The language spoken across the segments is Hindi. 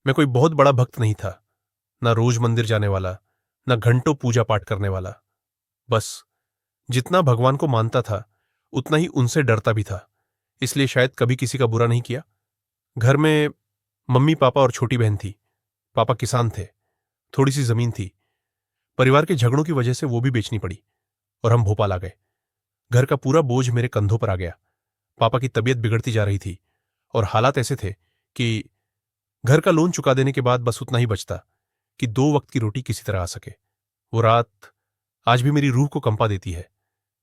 मैं कोई बहुत बड़ा भक्त नहीं था, ना रोज मंदिर जाने वाला, ना घंटों पूजा पाठ करने वाला। बस जितना भगवान को मानता था उतना ही उनसे डरता भी था, इसलिए शायद कभी किसी का बुरा नहीं किया। घर में मम्मी पापा और छोटी बहन थी। पापा किसान थे, थोड़ी सी जमीन थी। परिवार के झगड़ों की वजह से वो भी बेचनी पड़ी और हम भोपाल आ गए। घर का पूरा बोझ मेरे कंधों पर आ गया। पापा की तबीयत बिगड़ती जा रही थी और हालात ऐसे थे कि घर का लोन चुका देने के बाद बस उतना ही बचता कि 2 वक्त की रोटी किसी तरह आ सके। वो रात आज भी मेरी रूह को कंपा देती है।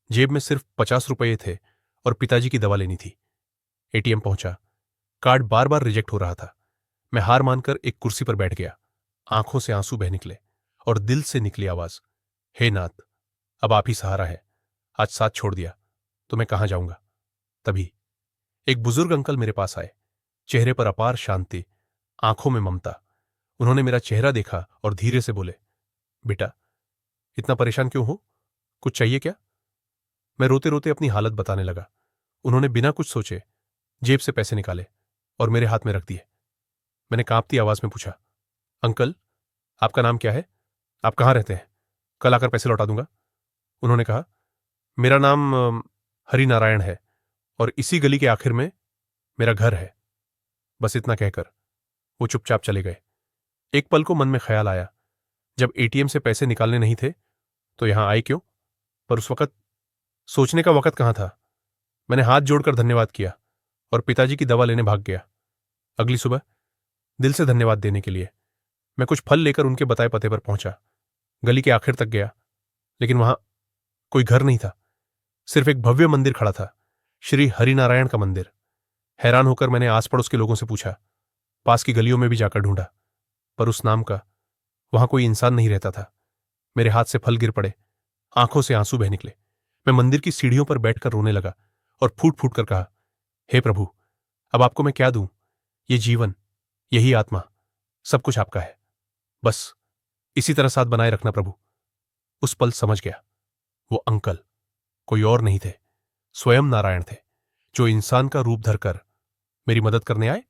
जेब में सिर्फ 50 रुपये थे और पिताजी की दवा लेनी थी। एटीएम पहुंचा। कार्ड बार बार रिजेक्ट हो रहा था। मैं हार मानकर एक कुर्सी पर बैठ गया। आंखों से आंसू बह निकले और दिल से निकली आवाज, हे नाथ, अब आप ही सहारा है। आज साथ छोड़ दिया तो मैं कहां जाऊंगा। तभी एक बुजुर्ग अंकल मेरे पास आए। चेहरे पर अपार शांति, आंखों में ममता। उन्होंने मेरा चेहरा देखा और धीरे से बोले, बेटा, इतना परेशान क्यों हो? कुछ चाहिए क्या? मैं रोते रोते अपनी हालत बताने लगा। उन्होंने बिना कुछ सोचे जेब से पैसे निकाले और मेरे हाथ में रख दिए। मैंने कांपती आवाज में पूछा, अंकल, आपका नाम क्या है? आप कहाँ रहते हैं? कल आकर पैसे लौटा दूंगा। उन्होंने कहा, मेरा नाम हरि नारायण है और इसी गली के आखिर में मेरा घर है। बस इतना कहकर वो चुपचाप चले गए। एक पल को मन में ख्याल आया, जब एटीएम से पैसे निकालने नहीं थे तो यहां आए क्यों? पर उस वक्त सोचने का वक्त कहां था। मैंने हाथ जोड़कर धन्यवाद किया और पिताजी की दवा लेने भाग गया। अगली सुबह दिल से धन्यवाद देने के लिए मैं कुछ फल लेकर उनके बताए पते पर पहुंचा। गली के आखिर तक गया, लेकिन वहां कोई घर नहीं था। सिर्फ एक भव्य मंदिर खड़ा था, श्री हरिनारायण का मंदिर। हैरान होकर मैंने आस पड़ोस के लोगों से पूछा, पास की गलियों में भी जाकर ढूंढा, पर उस नाम का वहां कोई इंसान नहीं रहता था। मेरे हाथ से फल गिर पड़े, आंखों से आंसू बह निकले। मैं मंदिर की सीढ़ियों पर बैठकर रोने लगा और फूट फूट कर कहा, हे प्रभु, अब आपको मैं क्या दूं? ये जीवन, यही आत्मा, सब कुछ आपका है। बस इसी तरह साथ बनाए रखना प्रभु। उस पल समझ गया, वो अंकल कोई और नहीं थे, स्वयं नारायण थे, जो इंसान का रूप धरकर मेरी मदद करने आए